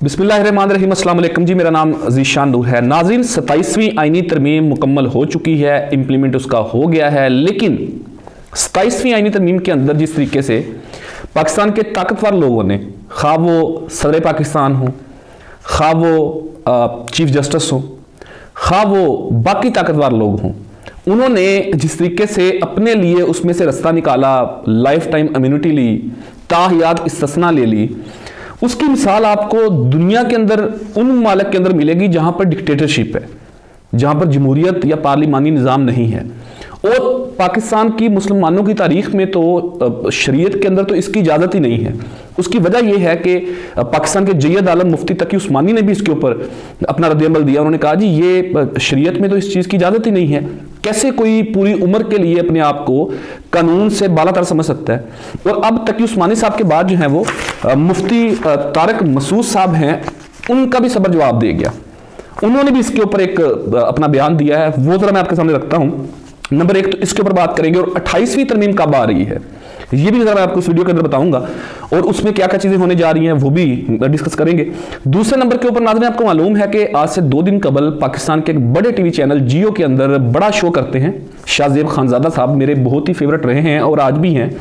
बिस्मिल्लाहिर्रहमानिर्रहीम, अस्सलाम वालेकुम जी। मेरा नाम ज़ीशान नूर है। नाज़रीन, 27वीं आईनी तरमीम मुकम्मल हो चुकी है, इम्प्लीमेंट उसका हो गया है। लेकिन 27वीं आईनी तरमीम के अंदर जिस तरीके से पाकिस्तान के ताकतवर लोगों ने, खा वो सदर पाकिस्तान हो, खा वो चीफ जस्टिस हो, खा वो बाकी ताकतवर लोग हों, उन्होंने जिस तरीके से अपने लिए उसमें से रास्ता निकाला, लाइफ टाइम इम्यूनिटी ली, ताहयात इस्तिस्ना ले ली, उसकी मिसाल आपको दुनिया के अंदर उन ममालिक के अंदर मिलेगी जहां पर डिक्टेटरशिप है, जहां पर जमहूरियत या पार्लिमानी निज़ाम नहीं है। और पाकिस्तान की मुसलमानों की तारीख में तो शरीयत के अंदर तो इसकी इजाज़त ही नहीं है। उसकी वजह यह है कि पाकिस्तान के जय्यद आलम मुफ्ती तकी उस्मानी ने भी इसके ऊपर अपना रद्द-ए-अमल दिया। उन्होंने कहा जी ये शरीयत में तो इस चीज़ की इजाज़त ही नहीं है, कैसे कोई पूरी उम्र के लिए अपने आप को कानून से बालातर समझ सकता है। और अब तकी उस्मानी साहब के बाद जो है वो मुफ्ती तारिक मसूद साहब हैं, उनका भी सबर जवाब दे गया। उन्होंने भी इसके ऊपर एक अपना बयान दिया है, वो ज़रा मैं आपके सामने रखता हूँ। नंबर एक तो इसके ऊपर बात करेंगे, और 28वीं तरमीम कब आ रही है ये भी जरा मैं आपको इस वीडियो के अंदर बताऊंगा, और उसमें क्या क्या चीजें होने जा रही हैं वो भी डिस्कस करेंगे। दूसरे नंबर के ऊपर नाज़रीन, आपको मालूम है कि आज से 2 दिन कबल पाकिस्तान के एक बड़े टीवी चैनल जियो के अंदर बड़ा शो करते हैं, शाहजेब खानजादा साहब मेरे बहुत ही फेवरेट रहे हैं और आज भी हैं।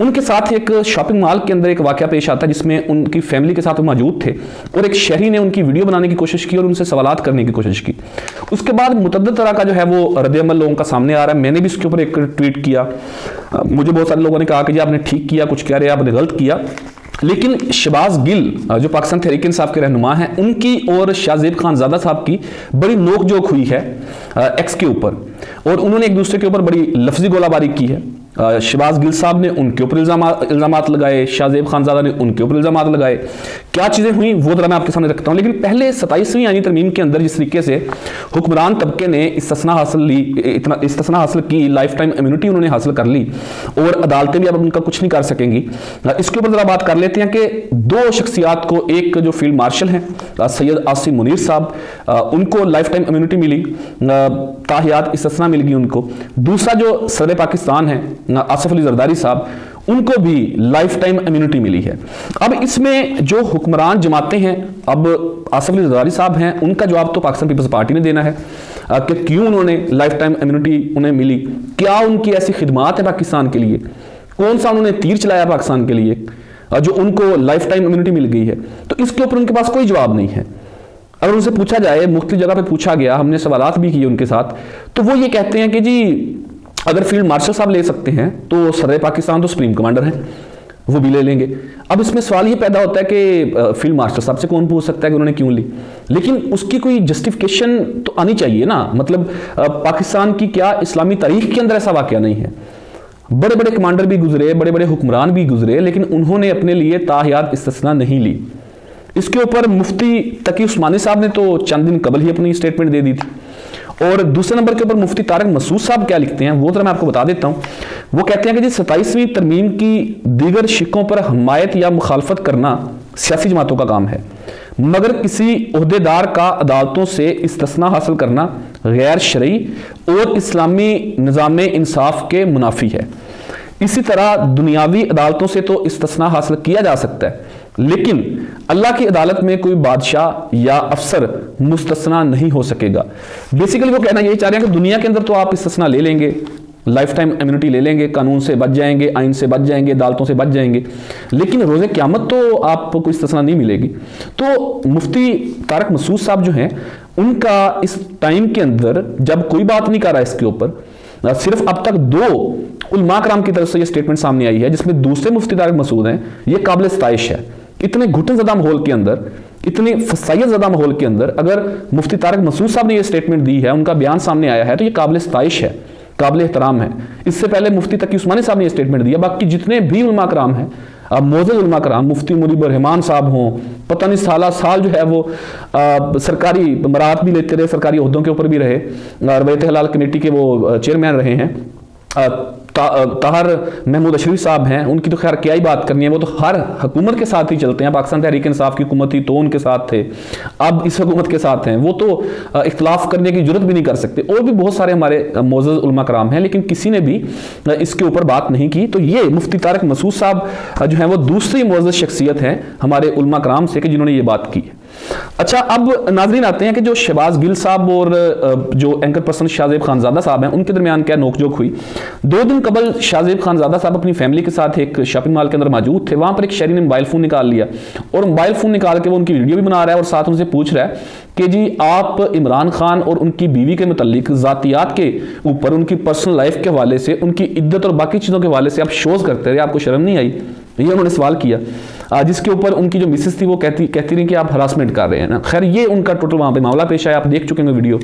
उनके साथ एक शॉपिंग मॉल के अंदर एक वाकया पेश आता है जिसमें उनकी फैमिली के साथ वो मौजूद थे, और एक शहरी ने उनकी वीडियो बनाने की कोशिश की और उनसे सवालात करने की कोशिश की। उसके बाद मुतअद्दिद तरह का जो है वो रद्द-ए-अमल लोगों का सामने आ रहा है। मैंने भी इसके ऊपर एक ट्वीट किया, मुझे बहुत सारे लोगों ने कहा कि जी आपने ठीक किया, कुछ कह रहे आपने गलत किया। लेकिन शहबाज गिल जो पाकिस्तान तहरीक इंसाफ के रहनुमा हैं, उनकी और शाहजेब खानजादा साहब की बड़ी नोकझोंक हुई है एक्स के ऊपर, और उन्होंने एक दूसरे के ऊपर बड़ी लफ्जी गोलाबारी की है। शहबाज गिल साहब ने उनके ऊपर इल्ज़ामात लगाए, शाहजेब खानजादा ने उनके ऊपर इल्ज़ामात लगाए। क्या चीज़ें हुई वो जरा मैं आपके सामने रखता हूँ। लेकिन पहले 27वीं आईनी तरमीम के अंदर जिस तरीके से हुक्मरान तबके ने इस्तिस्ना हासिल की, लाइफ टाइम इम्यूनिटी उन्होंने हासिल कर ली, और अदालतें भी अब उनका कुछ नहीं कर सकेंगी। इसके ऊपर जरा बात कर लेते हैं कि 2 शख्सियात को, एक जो फील्ड मार्शल हैं सैयद आसिम मुनीर साहब, उनको लाइफ टाइम इम्यूनिटी मिली, ताहयात इस्तिस्ना मिल गई उनको। दूसरा जो सदर पाकिस्तान है आसिफ अली जरदारी साहब, उनको भी लाइफ टाइम इम्यूनिटी मिली है। अब इसमें जो हुक्मरान जमातें हैं, अब आसिफ अली जरदारी साहब हैं, उनका जवाब तो पाकिस्तान पीपल्स पार्टी ने देना है कि क्यों उन्होंने लाइफ टाइम इम्यूनिटी उन्हें मिली, क्या उनकी ऐसी खिदमात है पाकिस्तान के लिए, कौन सा उन्होंने तीर चलाया पाकिस्तान के लिए जो उनको लाइफ टाइम इम्यूनिटी मिल गई है। तो इसके ऊपर उनके पास कोई जवाब नहीं है। अगर उनसे पूछा जाए, मुख्तलिफ जगह पे पूछा गया, हमने सवालात भी किए उनके साथ, तो वो ये कहते हैं कि जी अगर फील्ड मार्शल साहब ले सकते हैं तो सदर पाकिस्तान तो सुप्रीम कमांडर हैं, वो भी ले लेंगे। अब इसमें सवाल ये पैदा होता है कि फील्ड मार्शल साहब से कौन पूछ सकता है कि उन्होंने क्यों ली, लेकिन उसकी कोई जस्टिफिकेशन तो आनी चाहिए ना। मतलब पाकिस्तान की क्या इस्लामी तारीख के अंदर ऐसा वाकया नहीं है? बड़े बड़े कमांडर भी गुजरे, बड़े बड़े हुक्मरान भी गुजरे, लेकिन उन्होंने अपने लिए ताहयात इस्तिस्ना नहीं ली। इसके ऊपर मुफ्ती तकी उस्मानी साहब ने तो चंद दिन कबल ही अपनी स्टेटमेंट दे दी थी। और दूसरे नंबर के ऊपर मुफ्ती तारिक मसूद साहब क्या लिखते हैं वो तो मैं आपको बता देता हूं। वो कहते हैं कि जी 27वीं तरमीम की दीगर शिकों पर हमायत या मुखालफत करना सियासी जमातों का काम है, मगर किसी ओहदेदार का अदालतों से इस्तिस्ना हासिल करना गैर शरई और इस्लामी निज़ाम इंसाफ के मुनाफी है। इसी तरह दुनियावी अदालतों से तो इस्तिस्ना हासिल किया जा सकता है, लेकिन अल्लाह की अदालत में कोई बादशाह या अफसर मुस्तस्ना नहीं हो सकेगा। बेसिकली वो कहना यही चाह रहे हैं कि दुनिया के अंदर तो आप इस्तिस्ना ले लेंगे, लाइफ टाइम इम्यूनिटी ले लेंगे, कानून से बच जाएंगे, आइन से बच जाएंगे, अदालतों से बच जाएंगे, लेकिन रोज़े क़यामत तो आपको इस्तिस्ना नहीं मिलेगी। तो मुफ्ती तारिक मसूद साहब जो हैं, उनका इस टाइम के अंदर जब कोई बात नहीं कर रहा इसके ऊपर, सिर्फ अब तक 2 उलमा कराम की तरफ से ये स्टेटमेंट सामने आई है, जिसमें दूसरे मुफ्ती तारिक मसूद हैं, ये काबिल सताइश है। इतने घुटन ज़दा माहौल के अंदर, इतने फसाइयत ज़दा माहौल के अंदर अगर मुफ्ती तारिक मसूद साहब ने ये स्टेटमेंट दी है, उनका बयान सामने आया है, तो ये काबिल सताइश है, काबिल एहतराम है। इससे पहले मुफ्ती तकी उस्मानी साहब ने ये स्टेटमेंट दिया। बाकी जितने भी उलमा कराम हैं, अब मोअज़्ज़ज़ उलमा कराम, मुफ्ती मुनीबर रहमान साहब हों, पता नहीं साल जो है वो सरकारी मरात भी लेते रहे, सरकारी ओहदों के ऊपर भी रहे, रवैयत हलाल कमेटी के वो चेयरमैन रहे हैं, ताहर महमूद अशरफी साहब हैं, उनकी तो खैर क्या ही बात करनी है, वो तो हर हुकूमत के साथ ही चलते हैं। पाकिस्तान तहरीक इंसाफ की हुकूमत थी तो उनके साथ थे, अब इस हुकूमत के साथ हैं, वो तो इख्तलाफ करने की जरूरत भी नहीं कर सकते। और भी बहुत सारे हमारे मोअज़्ज़ज़ उलमा कराम हैं, लेकिन किसी ने भी इसके ऊपर बात नहीं की। तो ये मुफ्ती तारिक मसूद साहब जो हैं वो दूसरी मोअज़्ज़ज़ शख्सियत हैं हमारे उलमा कराम से कि जिन्होंने ये बात की। अच्छा, अब नाज़रीन आते हैं कि जो शहबाज गिल साहब और जो एंकर पर्सन शाहज़ेब खानज़ादा साहब हैं, उनके दरमियान क्या नोकझोंक हुई। 2 दिन कबल शाहज़ेब खानज़ादा साहब अपनी फैमिली के साथ एक शॉपिंग मॉल के अंदर मौजूद थे। वहाँ पर एक शहरी ने मोबाइल फ़ोन निकाल लिया और मोबाइल फ़ोन निकाल के वो उनकी वीडियो भी बना रहा है और साथ उनसे पूछ रहा है कि जी आप इमरान खान और उनकी बीवी के मुतल्लिक ज़ातियात के ऊपर, उनकी पर्सनल लाइफ के हवाले से, उनकी इद्दत और बाकी चीज़ों के हवाले से आप शोज़ करते रहे, आपको शर्म नहीं आई? ये उन्होंने सवाल किया, जिसके ऊपर उनकी जो मिसेस थी वो कहती रही कि आप हरासमेंट कर रहे हैं ना। खैर, ये उनका टोटल वहाँ पे मामला पेश आया, आप देख चुके हैं वीडियो।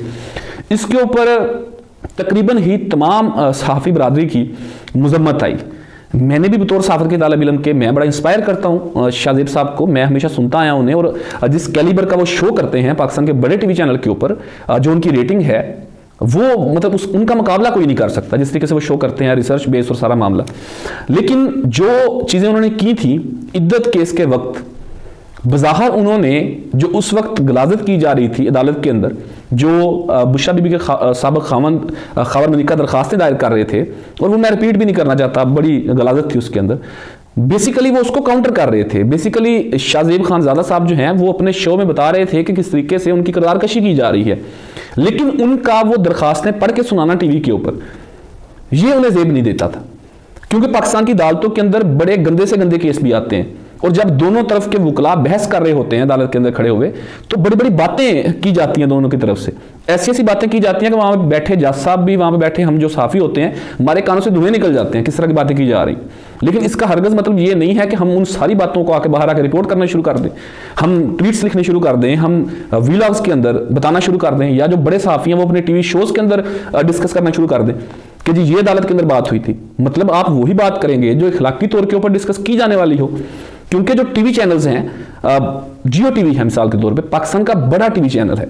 इसके ऊपर तकरीबन ही तमाम सहाफ़ी बरादरी की मजम्मत आई। मैंने भी बतौर साफर के तालिब इल्म के मैं बड़ा इंस्पायर करता हूँ शाहज़ेब साहब को, मैं हमेशा सुनता आया उन्हें, और जिस कैलिबर का वो शो करते हैं पाकिस्तान के बड़े टीवी चैनल के ऊपर, जो उनकी रेटिंग है वो मतलब उनका मुकाबला कोई नहीं कर सकता जिस तरीके से वो शो करते हैं, रिसर्च बेस और सारा मामला। लेकिन जो चीज़ें उन्होंने की थी इद्दत केस के वक्त, बज़ाहिर उन्होंने जो उस वक्त गलाजत की जा रही थी अदालत के अंदर, जो बुशरा बीबी के साबिक़ खावर मलिका दरखास्तें दायर कर रहे थे, और वो मैं रिपीट भी नहीं करना चाहता, बड़ी गलाजत थी उसके अंदर। बेसिकली वो उसको काउंटर कर रहे थे। बेसिकली शाहज़ेब खानज़ादा साहब जो हैं वो अपने शो में बता रहे थे कि किस तरीके से उनकी किरदार कशी की जा रही है, लेकिन उनका वो दरखास्तें पढ़ के सुनाना टीवी के ऊपर, ये उन्हें ज़ेब नहीं देता था, क्योंकि पाकिस्तान की अदालतों के अंदर बड़े गंदे से गंदे केस भी आते हैं, और जब दोनों तरफ के वकला बहस कर रहे होते हैं अदालत के अंदर खड़े हुए, तो बड़ी बड़ी बातें की जाती हैं दोनों की तरफ से। ऐसी ऐसी बातें की जाती हैं कि वहाँ पे बैठे जज साहब भी, वहाँ पे बैठे हम जो साफ़ी होते हैं, हमारे कानों से धुएं निकल जाते हैं किस तरह की बातें की जा रही। लेकिन इसका हरगज़ मतलब ये नहीं है कि हम उन सारी बातों को आके बाहर आकर रिपोर्ट करना शुरू कर दें, हम ट्वीट्स लिखने शुरू कर दें, हम वीलॉग्स के अंदर बताना शुरू कर दें, या जो बड़े साफ़ी हैं वो अपने टीवी शोज़ के अंदर डिस्कस करना शुरू कर दें कि जी ये अदालत के अंदर बात हुई थी। मतलब आप वही बात करेंगे जो इखलाकी तौर के ऊपर डिस्कस की जाने वाली हो, क्योंकि जो टीवी चैनल्स हैं, जियो टीवी है मिसाल के तौर पे, पाकिस्तान का बड़ा टीवी चैनल है।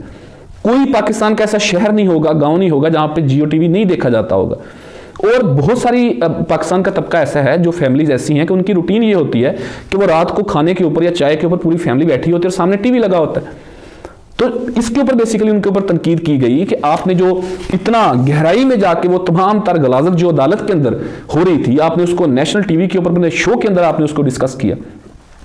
कोई पाकिस्तान का ऐसा शहर नहीं होगा, गांव नहीं होगा जहां पे जियो टीवी नहीं देखा जाता होगा। और बहुत सारी पाकिस्तान का तबका ऐसा है, जो फैमिलीज ऐसी हैं कि उनकी रूटीन ये होती है कि वो रात को खाने के ऊपर या चाय के ऊपर पूरी फैमिली बैठी होती है और सामने टीवी लगा होता है। तो इसके ऊपर बेसिकली उनके ऊपर तनकीद की गई कि आपने जो इतना गहराई में जाके वो तमाम तर गलाजत जो अदालत के अंदर हो रही थी, आपने उसको नेशनल टीवी के ऊपर अपने शो के अंदर आपने उसको डिस्कस किया।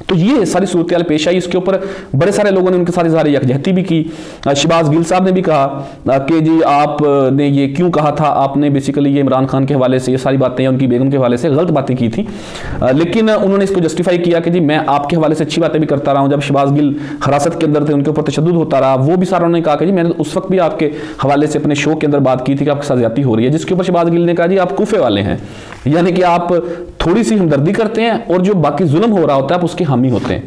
तो ये सारी सूरत हाल पेश आई। इसके ऊपर बड़े सारे लोगों ने उनके साथ इज़हार यकजहती भी की। शहबाज गिल साहब ने भी कहा कि जी आपने ये क्यों कहा था, आपने बेसिकली ये इमरान खान के हवाले से ये सारी बातें या उनकी बेगम के हवाले से गलत बातें की थी, लेकिन उन्होंने इसको जस्टिफाई किया कि जी मैं आपके हवाले से अच्छी बातें भी करता रहा हूँ। जब शहबाज गिल हिरासत के अंदर थे, उनके ऊपर तशद्दुद होता रहा, वो भी सारा उन्होंने कहा कि जी मैंने उस वक्त भी आपके हवाले से अपने शो के अंदर बात की थी कि आपके साथ ज्यादती हो रही है, जिसके ऊपर शहबाज गिल ने कहा जी आप कूफे वाले हैं, यानी कि आप थोड़ी सी हमदर्दी करते हैं और जो बाकी जुल्म हो रहा होता है आप उसके हामी होते हैं।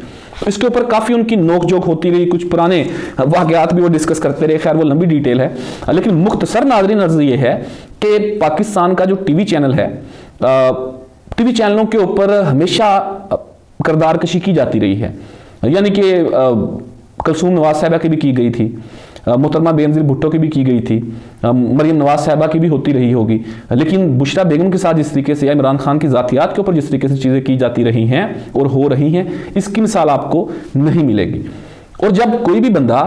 इसके ऊपर काफ़ी उनकी नोकझोंक होती रही, कुछ पुराने वाक़यात भी वो डिस्कस करते रहे। खैर वो लंबी डिटेल है, लेकिन मुख्तसर नाज़रीन अर्ज़ ये है कि पाकिस्तान का जो टीवी चैनल है, टीवी चैनलों के ऊपर हमेशा किरदार कशी की जाती रही है। यानी कि कलसूम नवाज साहिबा की भी की गई थी, मोहतरमा बेनज़ीर भुट्टो की भी की गई थी, मरियम नवाज साहिबा की भी होती रही होगी, लेकिन बुशरा बेगम के साथ जिस तरीके से या इमरान खान की ज़ातियात के ऊपर जिस तरीके से चीज़ें की जाती रही हैं और हो रही हैं, इसकी मिसाल आपको नहीं मिलेगी। और जब कोई भी बंदा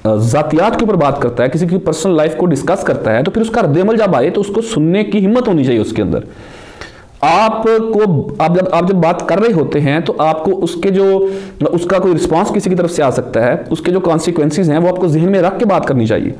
ज़ातियात के ऊपर बात करता है, किसी की पर्सनल लाइफ को डिस्कस करता है, तो फिर उसका रद्द-ए-अमल जब आए तो उसको सुनने की हिम्मत होनी चाहिए उसके अंदर। आप जब बात कर रहे होते हैं तो आपको उसका कोई रिस्पांस किसी की तरफ से आ सकता है, उसके जो कॉन्सिक्वेंसेस हैं वो आपको जहन में रख के बात करनी चाहिए।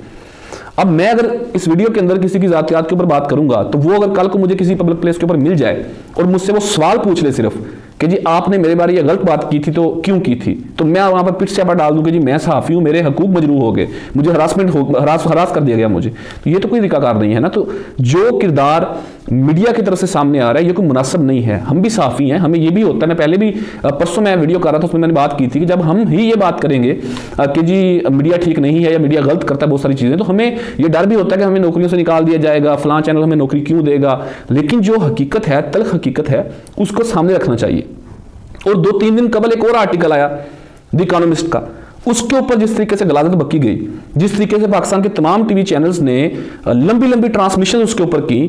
अब मैं अगर इस वीडियो के अंदर किसी की ज़ातियात के ऊपर बात करूंगा, तो वो अगर कल को मुझे किसी पब्लिक प्लेस के ऊपर मिल जाए और मुझसे वो सवाल पूछ ले सिर्फ कि जी आपने मेरे बारे ये गलत बात की थी तो क्यों की थी, तो मैं वहां पर पिट चापा डाल दूं कि जी मैं सहाफ़ी हूं, मेरे हकूक मजरूह हो गए, मुझे हरास कर दिया गया मुझे, तो ये तो कोई तरीकाकार नहीं है ना। तो जो किरदार मीडिया की तरफ से सामने आ रहा है ये कोई मुनासिब नहीं है। हम भी साफ़ी हैं, हमें ये भी होता है। मैं पहले भी परसों मैं वीडियो कर रहा था, उसमें मैंने बात की थी कि जब हम ही ये बात करेंगे कि जी मीडिया ठीक नहीं है या मीडिया गलत करता है बहुत सारी चीज़ें, तो हमें ये डर भी होता है कि हमें नौकरियों से निकाल दिया जाएगा, फलां चैनल हमें नौकरी क्यों देगा। लेकिन जो हकीकत है, तल्ख हकीकत है, उसको सामने रखना चाहिए। और 2-3 दिन कबल एक और आर्टिकल आया द इकोनॉमिस्ट का, उसके ऊपर जिस तरीके से गलाजत बकी गई, जिस तरीके से पाकिस्तान के तमाम टीवी चैनल्स ने लंबी लंबी ट्रांसमिशन उसके ऊपर की,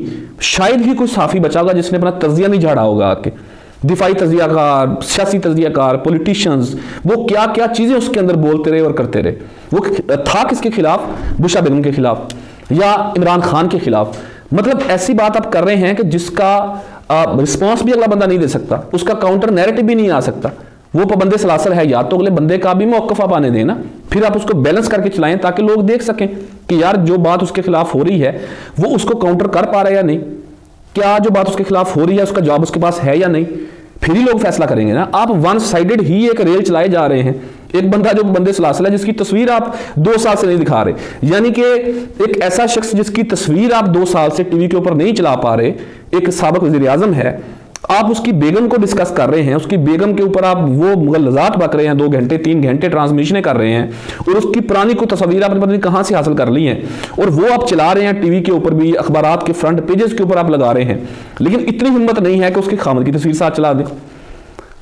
शायद ही कोई साफी बचा होगा जिसने अपना तजिया नहीं झाड़ा होगा आके। दिफाई तजियाकार, सियासी तजियाकार, पॉलिटिशियंस, वो क्या क्या चीजें उसके अंदर बोलते रहे और करते रहे। वो था किसके खिलाफ? बुशरा बेगम के खिलाफ या इमरान खान के खिलाफ। मतलब ऐसी बात आप कर रहे हैं कि जिसका रिस्पॉन्स भी अगला बंदा नहीं दे सकता, उसका काउंटर नैरेटिव भी नहीं आ सकता। वो पाबंदे सलासल है, या तो अगले बंदे का भी मौकफ आप आने दें ना, फिर आप उसको बैलेंस करके चलाएं ताकि लोग देख सकें कि यार जो बात उसके खिलाफ हो रही है वो उसको काउंटर कर पा रहा है या नहीं, क्या जो बात उसके खिलाफ हो रही है उसका जवाब उसके पास है या नहीं, फिर ही लोग फैसला करेंगे ना। आप वन साइडेड ही एक रेल चलाए जा रहे हैं। एक बंदा जो बंदे सलासल है जिसकी तस्वीर आप 2 साल से नहीं दिखा रहे, यानी कि एक ऐसा शख्स जिसकी तस्वीर आप 2 साल से टीवी के ऊपर नहीं चला पा रहे, एक साबिक वज़ीर आज़म है, आप उसकी बेगम को डिस्कस कर रहे हैं, उसकी बेगम के ऊपर आप वो मुगलजात बक रहे हैं, 2 घंटे 3 घंटे ट्रांसमिशनें कर रहे हैं, और उसकी पुरानी को तस्वीर आपने पता नहीं कहां से हासिल कर ली हैं, और वो आप चला रहे हैं टीवी के ऊपर भी, अखबारात के फ्रंट पेजेस के ऊपर आप लगा रहे हैं, लेकिन इतनी हिम्मत नहीं है कि उसके खामद की तस्वीर साथ चला दें।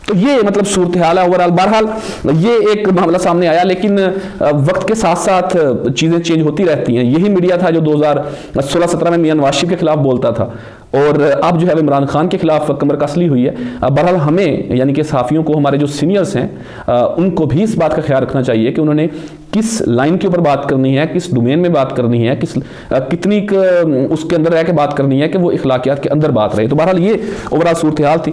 तो ये मतलब सूरत हाल है ओवरऑल। बहरहाल ये एक मामला सामने आया, लेकिन वक्त के साथ साथ चीज़ें चेंज होती रहती हैं। यही मीडिया था जो 2016-17 में मियां नवाज शरीफ के खिलाफ बोलता था, और अब जो है इमरान खान के खिलाफ कमर कसली हुई है। बहरहाल हमें यानी कि सहाफ़ियों को, हमारे जो सीनियर्स हैं उनको भी इस बात का ख्याल रखना चाहिए कि उन्होंने किस लाइन के ऊपर बात करनी है, किस डोमेन में बात करनी है, कितनी उसके अंदर रह के बात करनी है कि वो इखलाकियात के अंदर बात रहे। तो बहरहाल ये ओवरऑल सूरत हाल थी।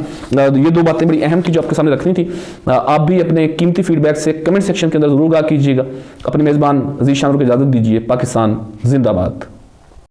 ये 2 बातें बड़ी अहम थी जो आपके सामने रखनी थी। आप भी अपने कीमती फीडबैक से कमेंट सेक्शन के अंदर जरूर आगाह कीजिएगा। अपने मेज़बान अजीज शान को इजाज़त दीजिए। पाकिस्तान जिंदाबाद।